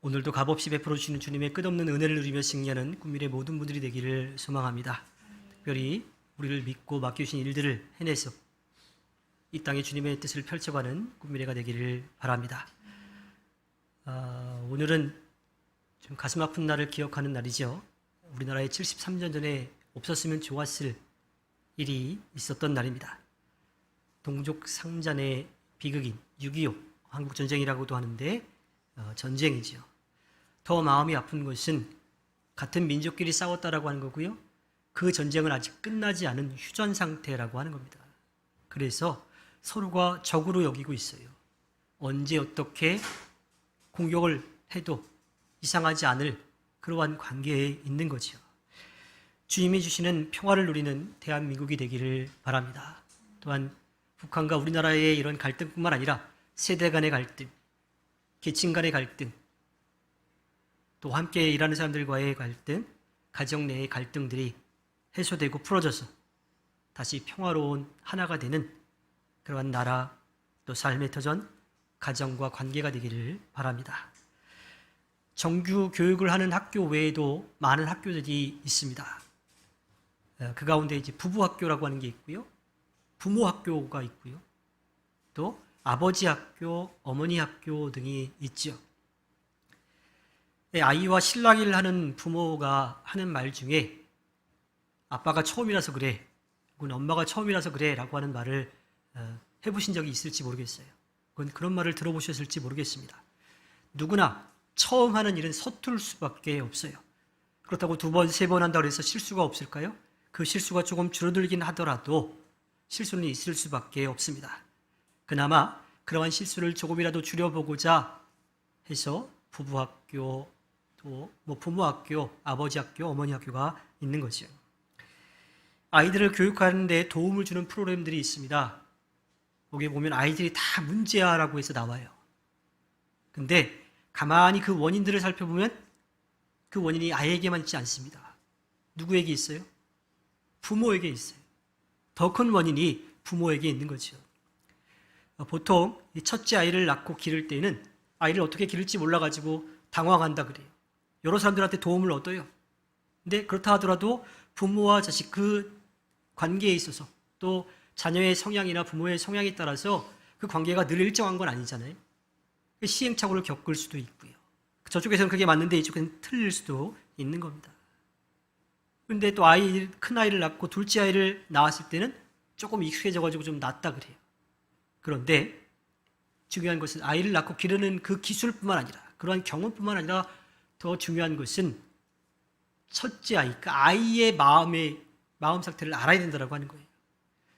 오늘도 값없이 베풀어 주시는 주님의 끝없는 은혜를 누리며 승리하는 꿈미래 모든 분들이 되기를 소망합니다. 특별히 우리를 믿고 맡겨주신 일들을 해내서 이 땅에 주님의 뜻을 펼쳐가는 꿈미래가 되기를 바랍니다. 오늘은 좀 가슴 아픈 날을 기억하는 날이죠. 우리나라에 73년 전에 없었으면 좋았을 일이 있었던 날입니다. 동족 상잔의 비극인 6.25 한국전쟁이라고도 하는데 전쟁이죠. 더 마음이 아픈 것은 같은 민족끼리 싸웠다라고 하는 거고요. 그 전쟁은 아직 끝나지 않은 휴전 상태라고 하는 겁니다. 그래서 서로가 적으로 여기고 있어요. 언제 어떻게 공격을 해도 이상하지 않을 그러한 관계에 있는 거죠. 주님이 주시는 평화를 누리는 대한민국이 되기를 바랍니다. 또한 북한과 우리나라의 이런 갈등뿐만 아니라 세대 간의 갈등, 계층 간의 갈등, 또 함께 일하는 사람들과의 갈등, 가정 내의 갈등들이 해소되고 풀어져서 다시 평화로운 하나가 되는 그러한 나라, 또 삶의 터전, 가정과 관계가 되기를 바랍니다. 정규 교육을 하는 학교 외에도 많은 학교들이 있습니다. 그 가운데 이제 부부학교라고 하는 게 있고요. 부모 학교가 있고요. 또 아버지 학교, 어머니 학교 등이 있죠. 아이와 실랑이를 하는 부모가 하는 말 중에 아빠가 처음이라서 그래, 혹은 엄마가 처음이라서 그래 라고 하는 말을 해보신 적이 있을지 모르겠어요. 그런 말을 들어보셨을지 모르겠습니다. 누구나 처음 하는 일은 서툴 수밖에 없어요. 그렇다고 두 번, 세 번 한다고 해서 실수가 없을까요? 그 실수가 조금 줄어들긴 하더라도 실수는 있을 수밖에 없습니다. 그나마 그러한 실수를 조금이라도 줄여보고자 해서 부부학교, 또 부모학교, 아버지 학교, 어머니 학교가 있는 거죠. 아이들을 교육하는 데 도움을 주는 프로그램들이 있습니다. 거기에 보면 아이들이 다 문제아라고 해서 나와요. 근데 가만히 그 원인들을 살펴보면 그 원인이 아이에게만 있지 않습니다. 누구에게 있어요? 부모에게 있어요. 더 큰 원인이 부모에게 있는 거죠. 보통 첫째 아이를 낳고 기를 때는 아이를 어떻게 기를지 몰라가지고 당황한다 그래요. 여러 사람들한테 도움을 얻어요. 근데 그렇다 하더라도 부모와 자식 그 관계에 있어서 또 자녀의 성향이나 부모의 성향에 따라서 그 관계가 늘 일정한 건 아니잖아요. 시행착오를 겪을 수도 있고요. 저쪽에서는 그게 맞는데 이쪽에서는 틀릴 수도 있는 겁니다. 그런데 또 큰 아이를 낳고 둘째 아이를 낳았을 때는 조금 익숙해져가지고 좀 낫다 그래요. 그런데 중요한 것은 아이를 낳고 기르는 그 기술뿐만 아니라 그러한 경험뿐만 아니라 더 중요한 것은 첫째 아이, 그 아이의 마음 상태를 알아야 된다고 하는 거예요.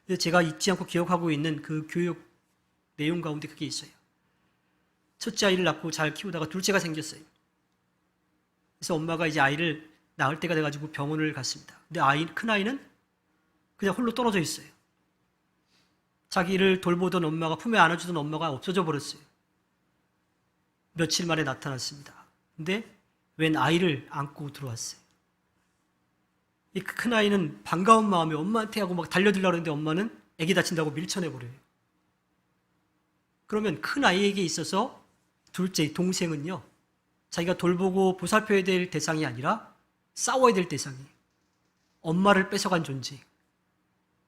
그래서 제가 잊지 않고 기억하고 있는 그 교육 내용 가운데 그게 있어요. 첫째 아이를 낳고 잘 키우다가 둘째가 생겼어요. 그래서 엄마가 이제 아이를 낳을 때가 돼가지고 병원을 갔습니다. 근데 큰 아이는 그냥 홀로 떨어져 있어요. 자기를 돌보던 엄마가, 품에 안아주던 엄마가 없어져 버렸어요. 며칠 만에 나타났습니다. 근데 웬 아이를 안고 들어왔어요. 이 큰 아이는 반가운 마음에 엄마한테 하고 막 달려들려고 하는데 엄마는 애기 다친다고 밀쳐내버려요. 그러면 큰 아이에게 있어서 둘째, 동생은요, 자기가 돌보고 보살펴야 될 대상이 아니라 싸워야 될 대상이에요. 엄마를 뺏어간 존재.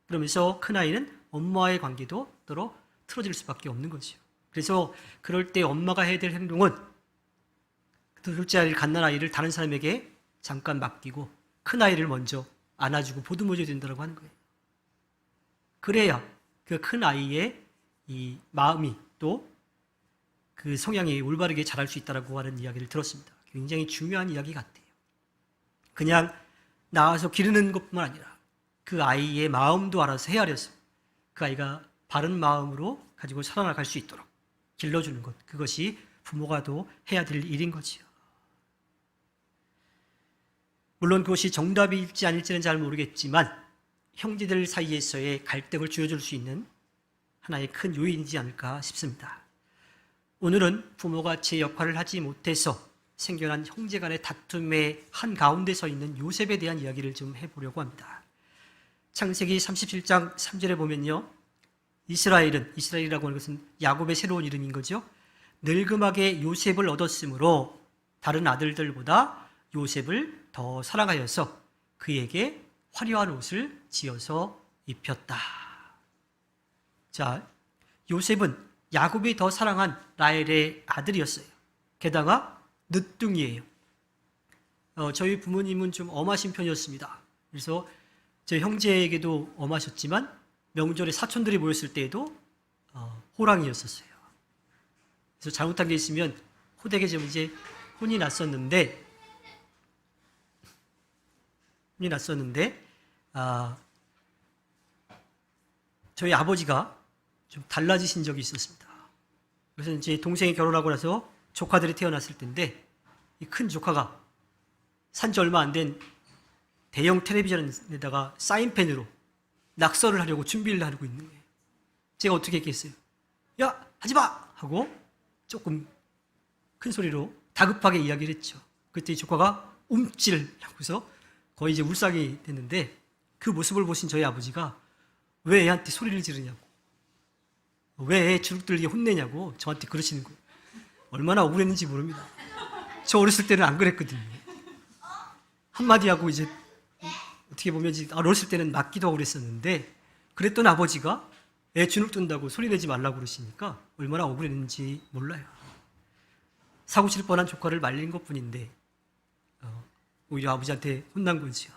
그러면서 큰 아이는 엄마와의 관계도 더러 틀어질 수밖에 없는 거죠. 그래서 그럴 때 엄마가 해야 될 행동은 둘째 아이를 갖는 아이를 다른 사람에게 잠깐 맡기고 큰 아이를 먼저 안아주고 보듬어줘야 된다고 하는 거예요. 그래야 그 큰 아이의 이 마음이 또 그 성향이 올바르게 자랄 수 있다고 하는 이야기를 들었습니다. 굉장히 중요한 이야기 같아요. 그냥 낳아서 기르는 것뿐만 아니라 그 아이의 마음도 알아서 헤아려서 그 아이가 바른 마음으로 가지고 살아나갈 수 있도록 길러주는 것, 그것이 부모가 또 해야 될 일인 거지요. 물론 그것이 정답일지 아닐지는 잘 모르겠지만 형제들 사이에서의 갈등을 줄여줄 수 있는 하나의 큰 요인이지 않을까 싶습니다. 오늘은 부모가 제 역할을 하지 못해서 생겨난 형제 간의 다툼의 한가운데 서 있는 요셉에 대한 이야기를 좀 해보려고 합니다. 창세기 37장 3절에 보면요, 이스라엘이라고 하는 것은 야곱의 새로운 이름인 거죠. 늙음하게 요셉을 얻었으므로 다른 아들들보다 요셉을 더 사랑하여서 그에게 화려한 옷을 지어서 입혔다. 자, 요셉은 야곱이 더 사랑한 라헬의 아들이었어요. 게다가 늦둥이에요. 저희 부모님은 좀 엄하신 편이었습니다. 그래서 제 형제에게도 엄하셨지만 명절에 사촌들이 모였을 때에도 호랑이였었어요. 그래서 잘못한 게 있으면 호되게 좀 이제 혼이 났었는데 저희 아버지가 좀 달라지신 적이 있었습니다. 그래서 이제 동생이 결혼하고 나서 조카들이 태어났을 때인데 이 큰 조카가 산지 얼마 안 된 대형 텔레비전에다가 사인펜으로 낙서를 하려고 준비를 하고 있는 거예요. 제가 어떻게 했겠어요? 야, 하지 마! 하고 조금 큰 소리로 다급하게 이야기를 했죠. 그때 조카가 움찔하고서 거의 이제 울상이 됐는데 그 모습을 보신 저희 아버지가 왜 애한테 소리를 지르냐고, 왜 애 주눅들게 혼내냐고 저한테 그러시는 거예요. 얼마나 억울했는지 모릅니다. 저 어렸을 때는 안 그랬거든요. 한마디 하고 이제 어떻게 보면 어렸을 때는 맞기도 하고 그랬었는데 그랬던 아버지가 애 주눅 든다고 소리 내지 말라고 그러시니까 얼마나 억울했는지 몰라요. 사고 칠 뻔한 조카를 말린 것뿐인데 오히려 아버지한테 혼난 거지요.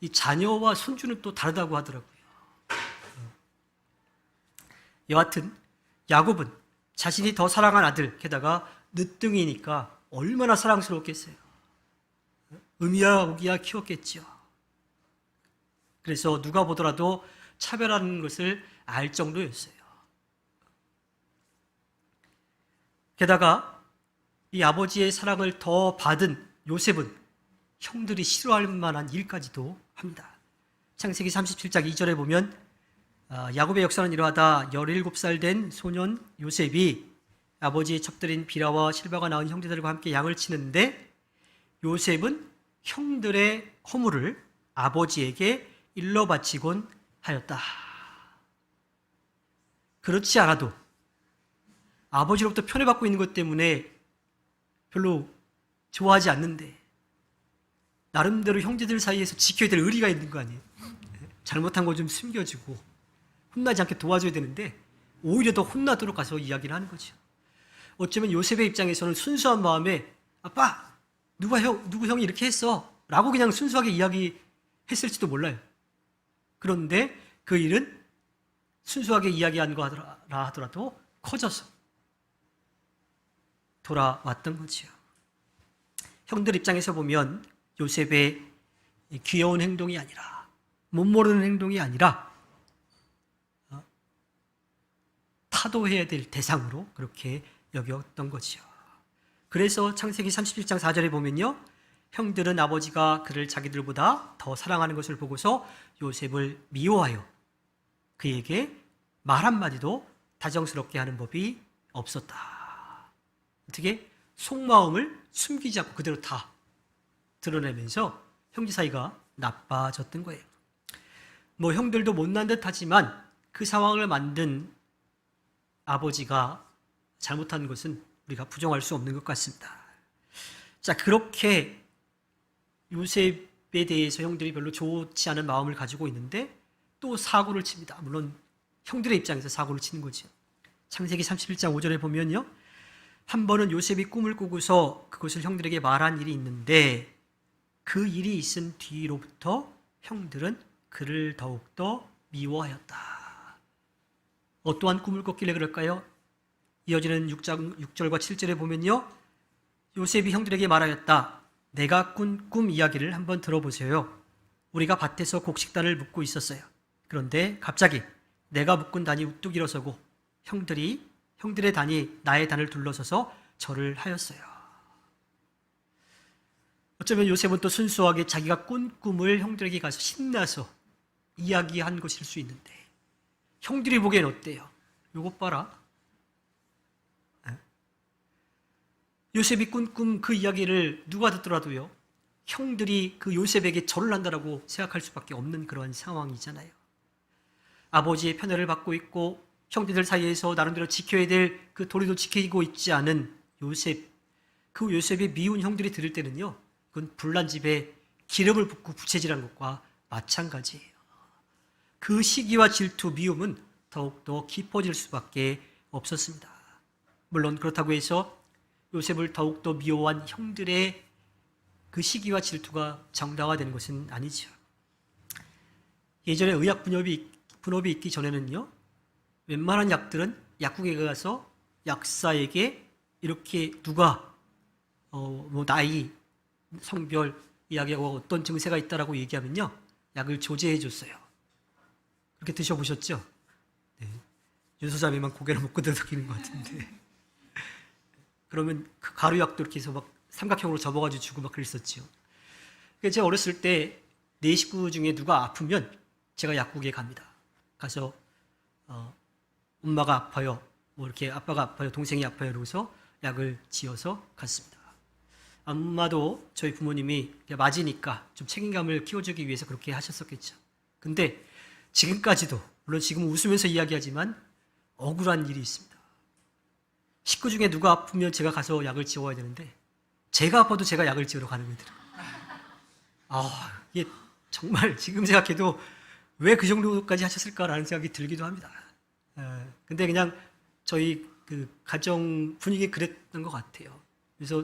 이 자녀와 손주는 또 다르다고 하더라고요. 여하튼 야곱은 자신이 더 사랑한 아들, 게다가 늦둥이니까 얼마나 사랑스러웠겠어요. 음이야 오기야 키웠겠죠. 그래서 누가 보더라도 차별하는 것을 알 정도였어요. 게다가 이 아버지의 사랑을 더 받은 요셉은 형들이 싫어할 만한 일까지도 합니다. 창세기 37장 2절에 보면 야곱의 역사는 이러하다 17살 된 소년 요셉이 아버지의 첩들인 비라와 실바가 낳은 형제들과 함께 양을 치는데 요셉은 형들의 허물을 아버지에게 일러 바치곤 하였다. 그렇지 않아도 아버지로부터 편애받고 있는 것 때문에 별로 좋아하지 않는데 나름대로 형제들 사이에서 지켜야 될 의리가 있는 거 아니에요? 잘못한 거 좀 숨겨주고 혼나지 않게 도와줘야 되는데 오히려 더 혼나도록 가서 이야기를 하는 거죠. 어쩌면 요셉의 입장에서는 순수한 마음에 아빠, 누구 형이 이렇게 했어 라고 그냥 순수하게 이야기했을지도 몰라요. 그런데 그 일은 순수하게 이야기한 거라 하더라도 커져서 돌아왔던 거지요. 형들 입장에서 보면 요셉의 귀여운 행동이 아니라 못 모르는 행동이 아니라 타도해야 될 대상으로 그렇게 여겼던 거지요. 그래서 창세기 37장 4절에 보면요, 형들은 아버지가 그를 자기들보다 더 사랑하는 것을 보고서 요셉을 미워하여 그에게 말 한마디도 다정스럽게 하는 법이 없었다. 어떻게? 속마음을 숨기지 않고 그대로 다 드러내면서 형제 사이가 나빠졌던 거예요. 뭐 형들도 못난 듯 하지만 그 상황을 만든 아버지가 잘못한 것은 우리가 부정할 수 없는 것 같습니다. 자, 그렇게 요셉에 대해서 형들이 별로 좋지 않은 마음을 가지고 있는데 또 사고를 칩니다. 물론 형들의 입장에서 사고를 치는 거죠. 창세기 31장 5절에 보면요, 한 번은 요셉이 꿈을 꾸고서 그것을 형들에게 말한 일이 있는데 그 일이 있은 뒤로부터 형들은 그를 더욱더 미워하였다. 어떠한 꿈을 꿨길래 그럴까요? 이어지는 6절과 7절에 보면요, 요셉이 형들에게 말하였다. 내가 꾼 꿈 이야기를 한번 들어보세요. 우리가 밭에서 곡식단을 묶고 있었어요. 그런데 갑자기 내가 묶은 단이 우뚝 일어서고 형들의 단이 나의 단을 둘러서서 절을 하였어요. 어쩌면 요셉은 또 순수하게 자기가 꾼 꿈을 형들에게 가서 신나서 이야기한 것일 수 있는데 형들이 보기엔 어때요? 요것 봐라. 요셉이 꾼 꿈 그 이야기를 누가 듣더라도요, 형들이 그 요셉에게 절을 한다라고 생각할 수밖에 없는 그런 상황이잖아요. 아버지의 편애를 받고 있고 형제들 사이에서 나름대로 지켜야 될 그 도리도 지키고 있지 않은 요셉, 그 요셉의 미운 형들이 들을 때는요, 그건 불난 집에 기름을 붓고 부채질한 것과 마찬가지예요. 그 시기와 질투, 미움은 더욱더 깊어질 수밖에 없었습니다. 물론 그렇다고 해서 요셉을 더욱더 미워한 형들의 그 시기와 질투가 정당화되는 것은 아니죠. 예전에 의학 분업이 있기 전에는요, 웬만한 약들은 약국에 가서 약사에게 이렇게 누가 뭐 나이, 성별 이야기하고 어떤 증세가 있다라고 얘기하면요, 약을 조제해 줬어요. 그렇게 드셔보셨죠? 네. 윤소자매만 고개를 못 끄덕이는 것 같은데. 그러면 그 가루약도 이렇게 해서 막 삼각형으로 접어가지고 주고 막 그랬었죠. 그래서 제가 어렸을 때 네 식구 중에 누가 아프면 제가 약국에 갑니다. 가서 엄마가 아파요, 뭐 이렇게 아빠가 아파요, 동생이 아파요, 이러고서 약을 지어서 갔습니다. 아마도 저희 부모님이 맞으니까 좀 책임감을 키워주기 위해서 그렇게 하셨었겠죠. 근데 지금까지도, 물론 지금 웃으면서 이야기하지만 억울한 일이 있습니다. 식구 중에 누가 아프면 제가 가서 약을 지어와야 되는데 제가 아파도 제가 약을 지으러 가는 거더라고요. 이게 정말 지금 생각해도 왜 그 정도까지 하셨을까라는 생각이 들기도 합니다. 근데 그냥 저희 그 가정 분위기 그랬던 것 같아요. 그래서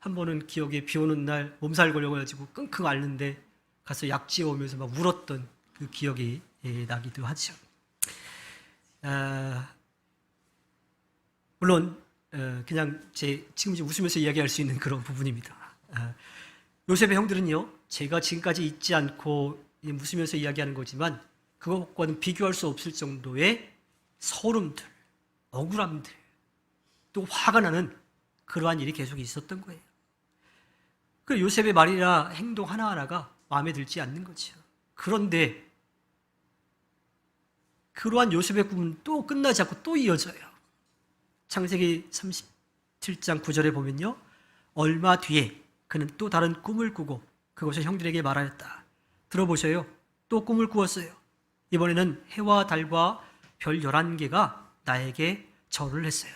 한 번은 기억에 비 오는 날 몸살 걸려가지고 끙끙 앓는데 가서 약 지어오면서 막 울었던 그 기억이 나기도 하죠. 물론 그냥 지금 웃으면서 이야기할 수 있는 그런 부분입니다. 요셉의 형들은요, 제가 지금까지 잊지 않고 웃으면서 이야기하는 거지만 그것과는 비교할 수 없을 정도의 서름들, 억울함들, 또 화가 나는 그러한 일이 계속 있었던 거예요. 그 요셉의 말이나 행동 하나하나가 마음에 들지 않는 거죠. 그런데 그러한 요셉의 꿈은 또 끝나지 않고 또 이어져요. 창세기 37장 9절에 보면요, 얼마 뒤에 그는 또 다른 꿈을 꾸고 그것을 형들에게 말하였다. 들어보셔요. 또 꿈을 꾸었어요. 이번에는 해와 달과 별 11개가 나에게 절을 했어요.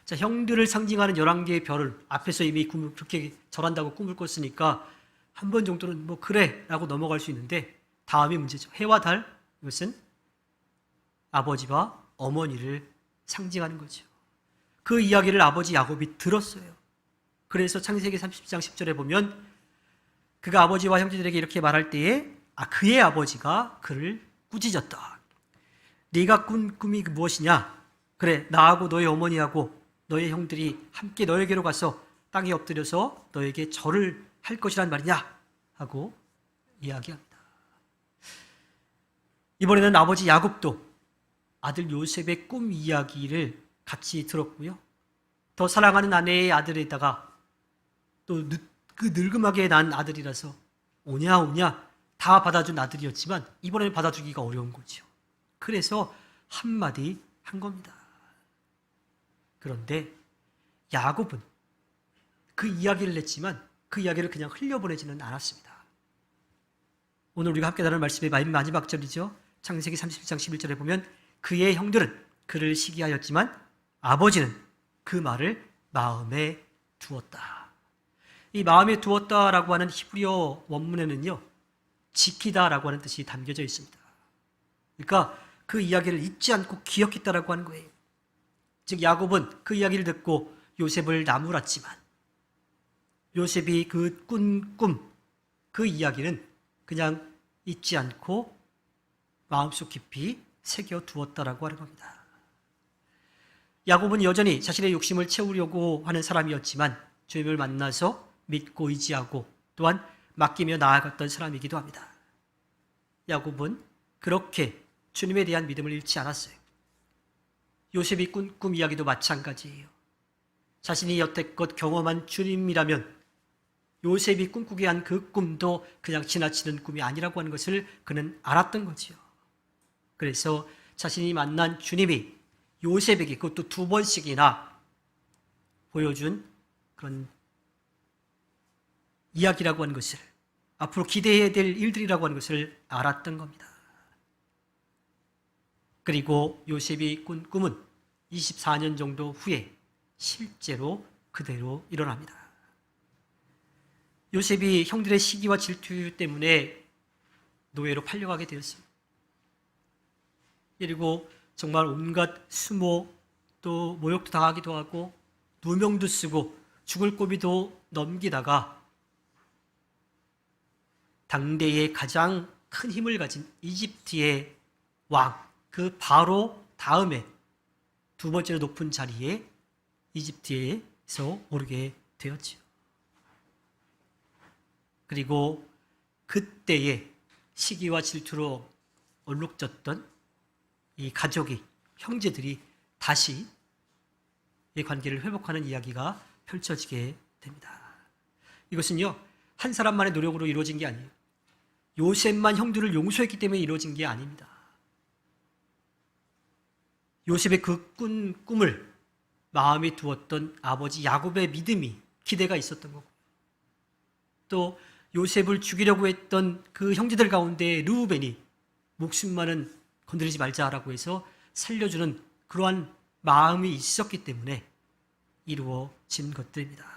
자, 형들을 상징하는 11개의 별을 앞에서 이미 꿈을 그렇게 절한다고 꿈을 꿨으니까 한 번 정도는 뭐 그래 라고 넘어갈 수 있는데 다음이 문제죠. 해와 달, 이것은 아버지와 어머니를 상징하는 거죠. 그 이야기를 아버지 야곱이 들었어요. 그래서 창세기 30장 10절에 보면 그가 아버지와 형제들에게 이렇게 말할 때에 그의 아버지가 그를 꾸짖었다. 네가 꾼 꿈이 무엇이냐? 그래, 나하고 너의 어머니하고 너의 형들이 함께 너에게로 가서 땅에 엎드려서 너에게 절을 할 것이란 말이냐? 하고 이야기합니다. 이번에는 아버지 야곱도 아들 요셉의 꿈 이야기를 같이 들었고요. 더 사랑하는 아내의 아들에다가 또 그 늙음하게 난 아들이라서 오냐 다 받아준 아들이었지만 이번에는 받아주기가 어려운 거죠. 그래서 한마디 한 겁니다. 그런데 야곱은 그 이야기를 냈지만 그 이야기를 그냥 흘려보내지는 않았습니다. 오늘 우리가 함께 다룰 말씀의 마지막 절이죠. 창세기 37장 11절에 보면 그의 형들은 그를 시기하였지만 아버지는 그 말을 마음에 두었다. 이 마음에 두었다라고 하는 히브리어 원문에는요, 지키다라고 하는 뜻이 담겨져 있습니다. 그러니까 그 이야기를 잊지 않고 기억했다라고 하는 거예요. 즉 야곱은 그 이야기를 듣고 요셉을 나무랐지만 요셉이 그 꾼 꿈, 그 이야기는 그냥 잊지 않고 마음속 깊이 새겨두었다라고 하는 겁니다. 야곱은 여전히 자신의 욕심을 채우려고 하는 사람이었지만 주님을 만나서 믿고 의지하고 또한 맡기며 나아갔던 사람이기도 합니다. 야곱은 그렇게 주님에 대한 믿음을 잃지 않았어요. 요셉이 꾼 꿈 이야기도 마찬가지예요. 자신이 여태껏 경험한 주님이라면 요셉이 꿈꾸게 한 그 꿈도 그냥 지나치는 꿈이 아니라고 하는 것을 그는 알았던 거지요. 그래서 자신이 만난 주님이 요셉에게 그것도 2번씩이나 보여준 그런 이야기라고 하는 것을, 앞으로 기대해야 될 일들이라고 하는 것을 알았던 겁니다. 그리고 요셉이 꾼 꿈은 24년 정도 후에 실제로 그대로 일어납니다. 요셉이 형들의 시기와 질투 때문에 노예로 팔려가게 되었습니다. 그리고 정말 온갖 수모 또 모욕도 당하기도 하고 누명도 쓰고 죽을 고비도 넘기다가 당대의 가장 큰 힘을 가진 이집트의 왕, 그 바로 다음에 두 번째로 높은 자리에 이집트에서 오르게 되었지요. 그리고 그때의 시기와 질투로 얼룩졌던 이 가족이, 형제들이 다시 이 관계를 회복하는 이야기가 펼쳐지게 됩니다. 이것은요, 한 사람만의 노력으로 이루어진 게 아니에요. 요셉만 형들을 용서했기 때문에 이루어진 게 아닙니다. 요셉의 그 꿈을 마음에 두었던 아버지 야곱의 믿음이, 기대가 있었던 거고, 또 요셉을 죽이려고 했던 그 형제들 가운데 르우벤이 목숨만은 건드리지 말자라고 해서 살려주는 그러한 마음이 있었기 때문에 이루어진 것들입니다.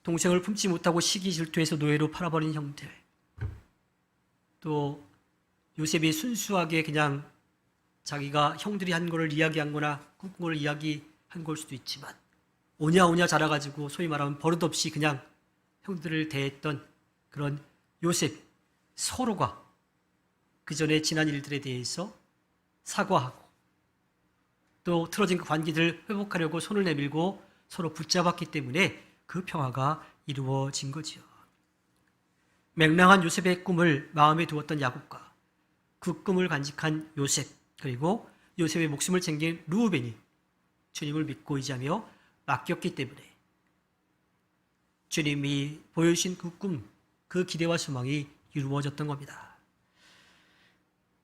동생을 품지 못하고 시기 질투해서 노예로 팔아버린 형들, 또 요셉이 순수하게 그냥 자기가 형들이 한 거를 이야기한 거나 꿈꾼 걸 이야기한 걸 수도 있지만 오냐오냐 자라가지고 소위 말하면 버릇없이 그냥 형들을 대했던 그런 요셉, 서로가 그 전에 지난 일들에 대해서 사과하고 또 틀어진 그 관계들을 회복하려고 손을 내밀고 서로 붙잡았기 때문에 그 평화가 이루어진 거지요. 맹랑한 요셉의 꿈을 마음에 두었던 야곱과 그 꿈을 간직한 요셉, 그리고 요셉의 목숨을 챙긴 르우벤이 주님을 믿고 의지하며 맡겼기 때문에 주님이 보여주신 그 꿈, 그 기대와 소망이 이루어졌던 겁니다.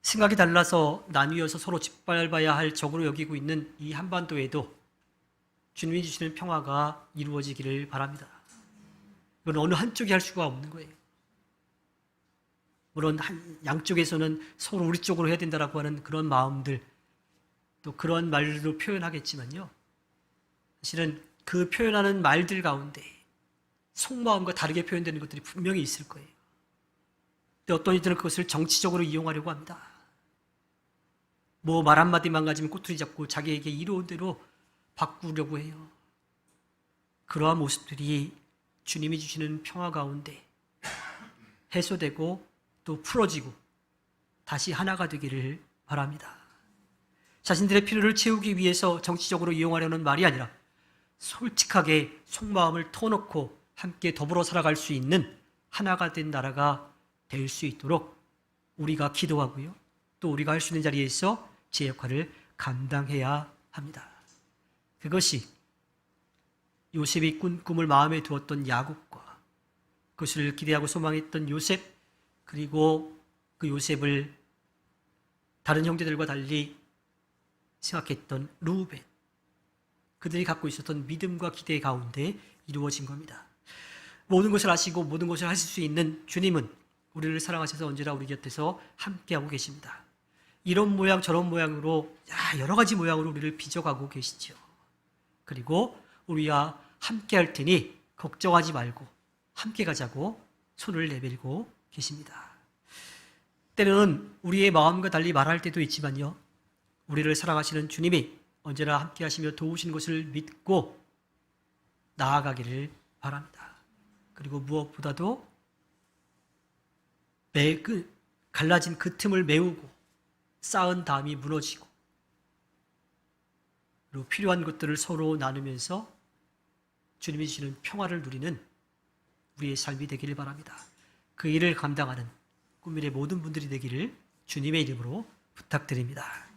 생각이 달라서 나뉘어서 서로 짓밟아야 할 적으로 여기고 있는 이 한반도에도 주님이 주시는 평화가 이루어지기를 바랍니다. 이건 어느 한쪽이 할 수가 없는 거예요. 물론 양쪽에서는 서로 우리 쪽으로 해야 된다라고 하는 그런 마음들, 또 그런 말로 표현하겠지만요. 사실은 그 표현하는 말들 가운데 속마음과 다르게 표현되는 것들이 분명히 있을 거예요. 근데 어떤 이들은 그것을 정치적으로 이용하려고 합니다. 뭐 말 한마디만 가지면 꼬투리 잡고 자기에게 이로운 대로 바꾸려고 해요. 그러한 모습들이 주님이 주시는 평화 가운데 해소되고 또 풀어지고 다시 하나가 되기를 바랍니다. 자신들의 필요를 채우기 위해서 정치적으로 이용하려는 말이 아니라 솔직하게 속마음을 터놓고 함께 더불어 살아갈 수 있는 하나가 된 나라가 될 수 있도록 우리가 기도하고요. 또 우리가 할 수 있는 자리에서 제 역할을 감당해야 합니다. 그것이 요셉이 꾼 꿈을 마음에 두었던 야곱과 그것을 기대하고 소망했던 요셉, 그리고 그 요셉을 다른 형제들과 달리 생각했던 르우벤, 그들이 갖고 있었던 믿음과 기대 가운데 이루어진 겁니다. 모든 것을 아시고 모든 것을 하실 수 있는 주님은 우리를 사랑하셔서 언제나 우리 곁에서 함께하고 계십니다. 이런 모양 저런 모양으로 여러 가지 모양으로 우리를 빚어가고 계시죠. 그리고 우리와 함께할 테니 걱정하지 말고 함께 가자고 손을 내밀고 계십니다. 때로는 우리의 마음과 달리 말할 때도 있지만요, 우리를 사랑하시는 주님이 언제나 함께 하시며 도우시는 것을 믿고 나아가기를 바랍니다. 그리고 무엇보다도 갈라진 그 틈을 메우고 쌓은 담이 무너지고 그리고 필요한 것들을 서로 나누면서 주님이 주시는 평화를 누리는 우리의 삶이 되기를 바랍니다. 그 일을 감당하는 꿈밀의 모든 분들이 되기를 주님의 이름으로 부탁드립니다.